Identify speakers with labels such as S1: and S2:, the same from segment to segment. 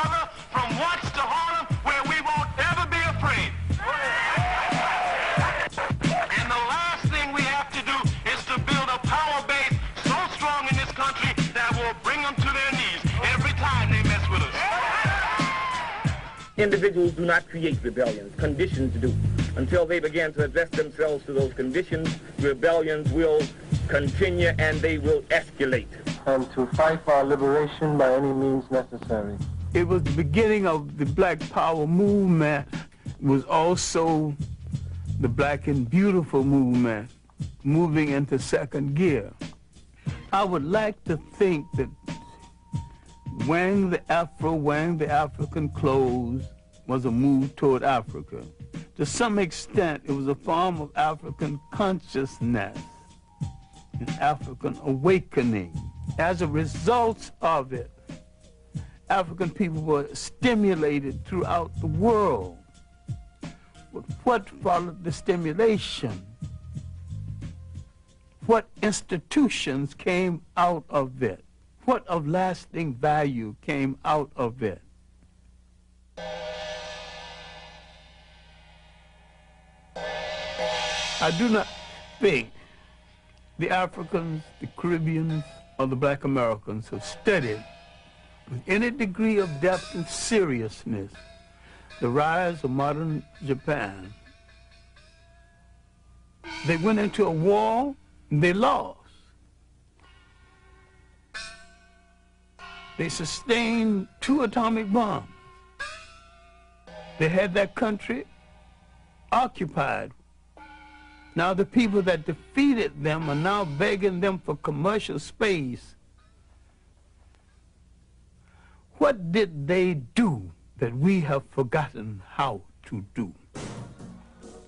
S1: other from Watts to Harlem, where we won't ever be afraid. And the last thing we have to do is to build a power base so strong in this country that will bring them to their knees every time they mess with us.
S2: Individuals do not create rebellions, conditions do. Until they begin to address themselves to those conditions, rebellions will continue and they will escalate.
S3: And to fight for our liberation by any means necessary.
S4: It was the beginning of the Black Power movement. It was also the Black and Beautiful movement, moving into second gear. I would like to think that wearing the afro, wearing the African clothes was a move toward Africa. To some extent, it was a form of African consciousness, an African awakening. As a result of it, African people were stimulated throughout the world. But what followed the stimulation? What institutions came out of it? What of lasting value came out of it? I do not think the Africans, the Caribbeans, or the Black Americans have studied with any degree of depth and seriousness the rise of modern Japan. They went into a war and they lost. They sustained 2 atomic bombs. They had that country occupied. Now the people that defeated them are now begging them for commercial space. What did they do that we have forgotten how to do?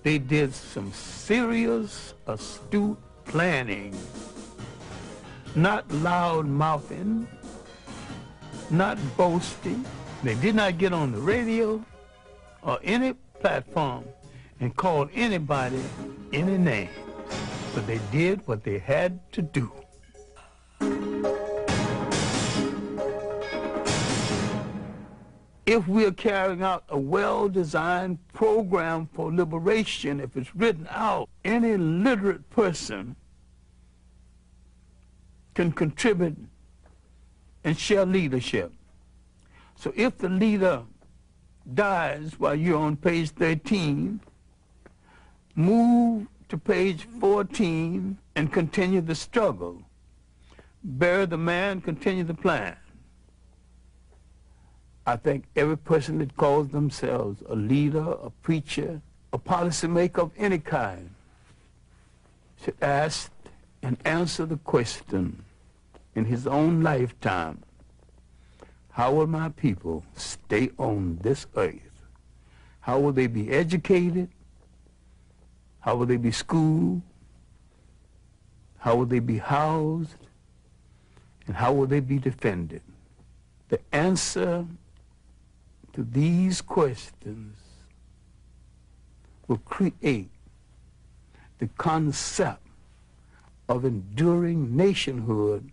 S4: They did some serious, astute planning, not loud mouthing, not boasting. They did not get on the radio or any platform and call anybody any name, but they did what they had to do. If we're carrying out a well-designed program for liberation, if it's written out, any literate person can contribute and share leadership. So if the leader dies while you're on page 13, move to page 14 and continue the struggle. Bury the man, continue the plan. I think every person that calls themselves a leader, a preacher, a policymaker of any kind should ask and answer the question in his own lifetime: how will my people stay on this earth? How will they be educated? How will they be schooled? How will they be housed? And how will they be defended? The answer to these questions will create the concept of enduring nationhood,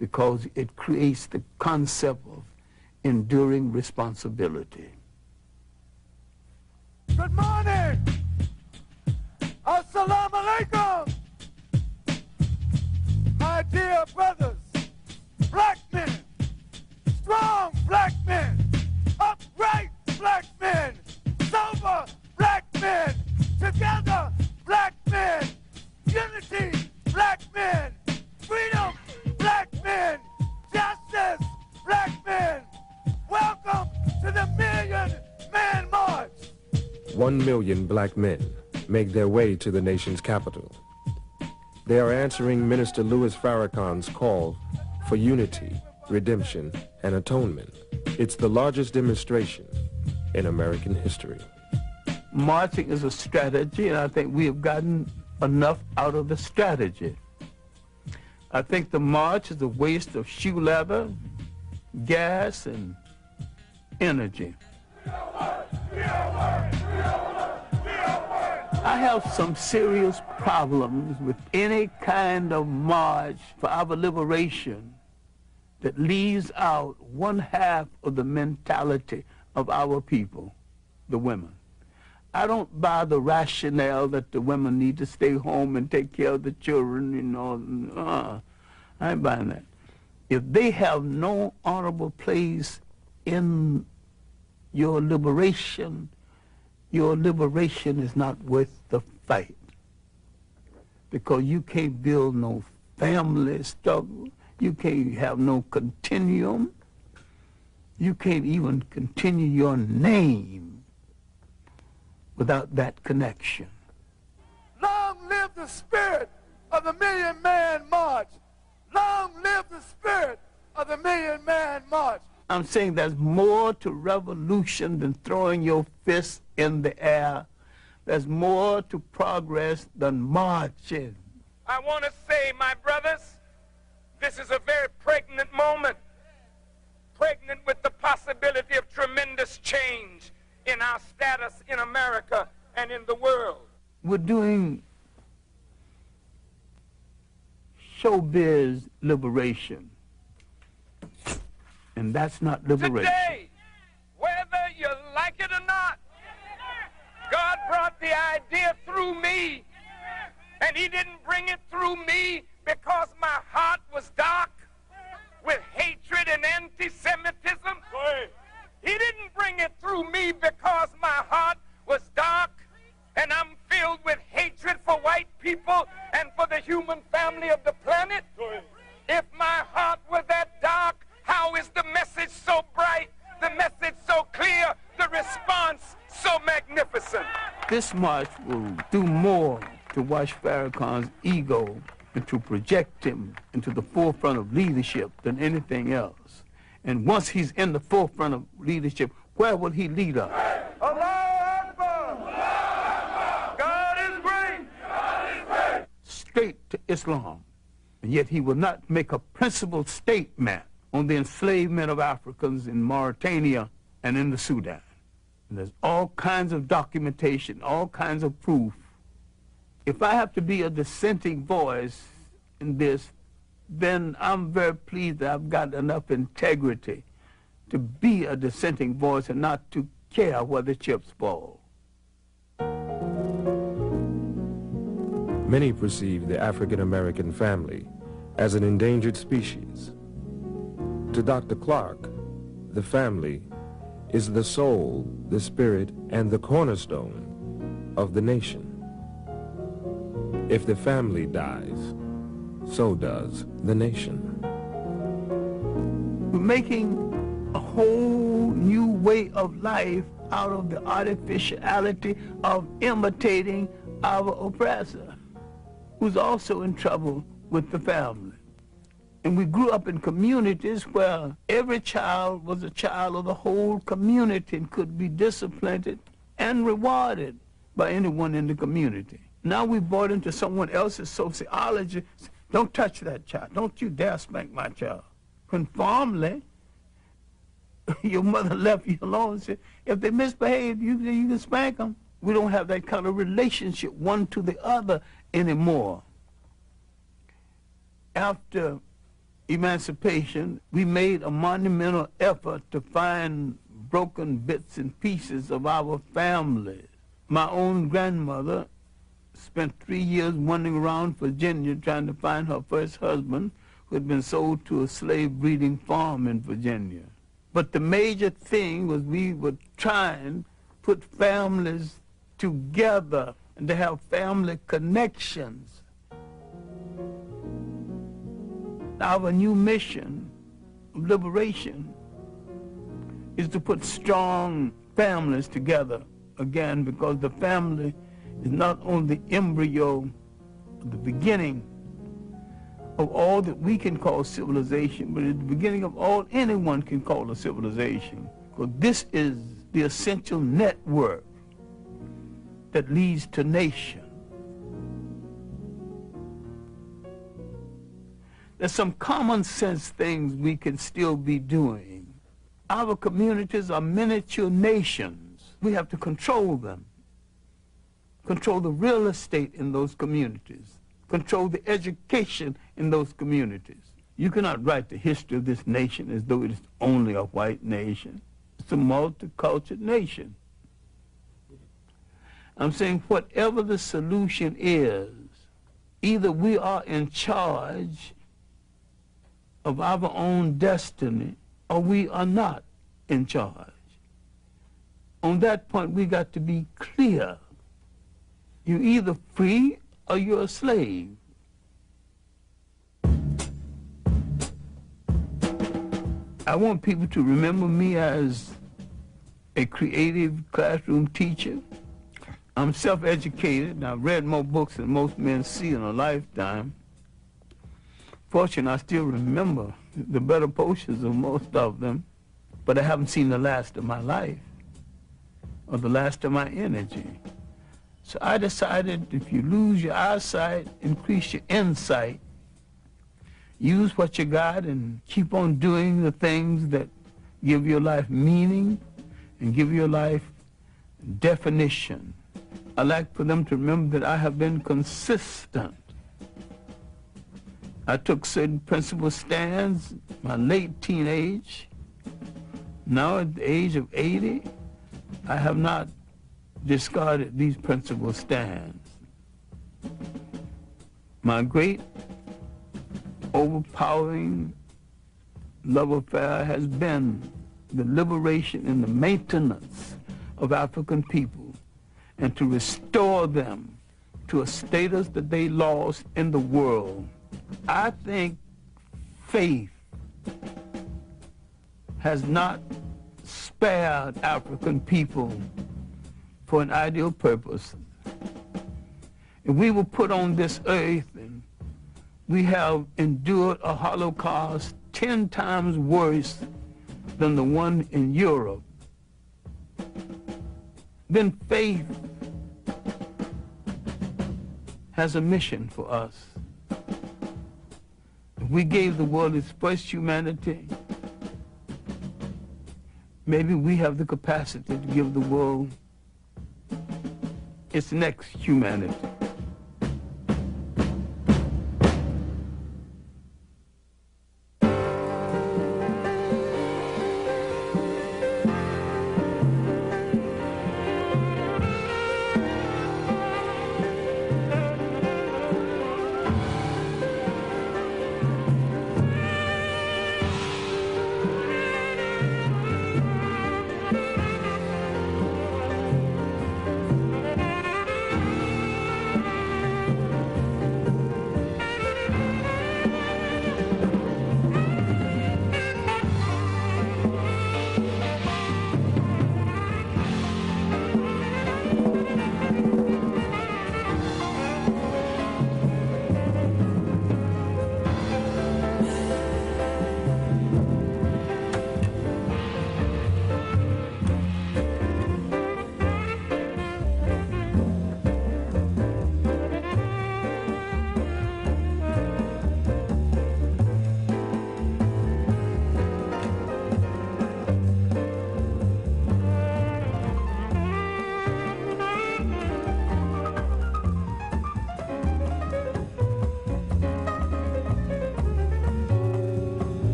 S4: because it creates the concept of enduring responsibility.
S5: Good morning! Assalamu alaikum! My dear brothers, black men, strong black men, upright black men, sober black men, together black men, unity black men, freedom black men, justice black men. Welcome to the Million Man March.
S6: 1 million black men make their way to the nation's capital. They are answering Minister Louis Farrakhan's call for unity, redemption, and atonement. It's the largest demonstration in American history.
S4: Marching is a strategy, and I think we have gotten enough out of the strategy. I think the march is a waste of shoe leather, gas, and energy. I have some serious problems with any kind of march for our liberation that leaves out one half of the mentality of our people, the women. I don't buy the rationale that the women need to stay home and take care of the children, you know. I ain't buying that. If they have no honorable place in your liberation is not worth the fight. Because you can't build no family struggle. You can't have no continuum. You can't even continue your name without that connection.
S5: Long live the spirit of the Million Man March. Long live the spirit of the Million Man March.
S4: I'm saying there's more to revolution than throwing your fist in the air. There's more to progress than marching.
S1: I want to say, my brothers, this is a very pregnant moment, pregnant with the possibility of tremendous change in our status in America and in the world.
S4: We're doing showbiz liberation, and that's not liberation.
S1: Today, whether you like it or not, God brought the idea through me, and he didn't bring it through me because my heart was dark with hatred and anti-Semitism. He didn't bring it through me because my heart was dark and I'm filled with hatred for white people and for the human family of the planet. If my heart were that dark, how is the message so bright, the message so clear, the response so magnificent?
S4: This march will do more to wash Farrakhan's ego and to project him into the forefront of leadership than anything else. And once he's in the forefront of leadership, where will he lead us?
S5: Allahu Akbar! God is great! God is great!
S4: Straight to Islam. And yet he will not make a principled statement on the enslavement of Africans in Mauritania and in the Sudan. And there's all kinds of documentation, all kinds of proof. If I have to be a dissenting voice in this, then I'm very pleased that I've got enough integrity to be a dissenting voice and not to care where the chips fall.
S6: Many perceive the African-American family as an endangered species. To Dr. Clarke, the family is the soul, the spirit, and the cornerstone of the nation. If the family dies, so does the nation.
S4: We're making a whole new way of life out of the artificiality of imitating our oppressor, who's also in trouble with the family. And we grew up in communities where every child was a child of the whole community and could be disciplined and rewarded by anyone in the community. Now we bought into someone else's sociology. Don't touch that child. Don't you dare spank my child. When formerly, your mother left you alone and said, if they misbehave, you can spank them. We don't have that kind of relationship one to the other anymore. After emancipation, we made a monumental effort to find broken bits and pieces of our families. My own grandmother spent 3 years wandering around Virginia trying to find her first husband, who had been sold to a slave breeding farm in Virginia. But the major thing was we were trying to put families together and to have family connections. Our new mission of liberation is to put strong families together again, because the family is not only the embryo, the beginning of all that we can call civilization, but it's the beginning of all anyone can call a civilization. Because this is the essential network that leads to nation. There's some common sense things we can still be doing. Our communities are miniature nations. We have to control them. Control the real estate in those communities. Control the education in those communities. You cannot write the history of this nation as though it is only a white nation. It's a multicultural nation. I'm saying whatever the solution is, either we are in charge of our own destiny or we are not in charge. On that point, we got to be clear. You're either free or you're a slave. I want people to remember me as a creative classroom teacher. I'm self-educated, and I've read more books than most men see in a lifetime. Fortunately, I still remember the better portions of most of them, but I haven't seen the last of my life or the last of my energy. So I decided if you lose your eyesight, increase your insight. Use what you got and keep on doing the things that give your life meaning and give your life definition. I like for them to remember that I have been consistent. I took certain principle stands in my late teenage. Now at the age of 80, I have not discarded these principle stands. My great overpowering love affair has been the liberation and the maintenance of African people and to restore them to a status that they lost in the world. I think faith has not spared African people for an ideal purpose. If we were put on this earth and we have endured a Holocaust 10 times worse than the one in Europe, then faith has a mission for us. If we gave the world its first humanity, maybe we have the capacity to give the world its next humanity.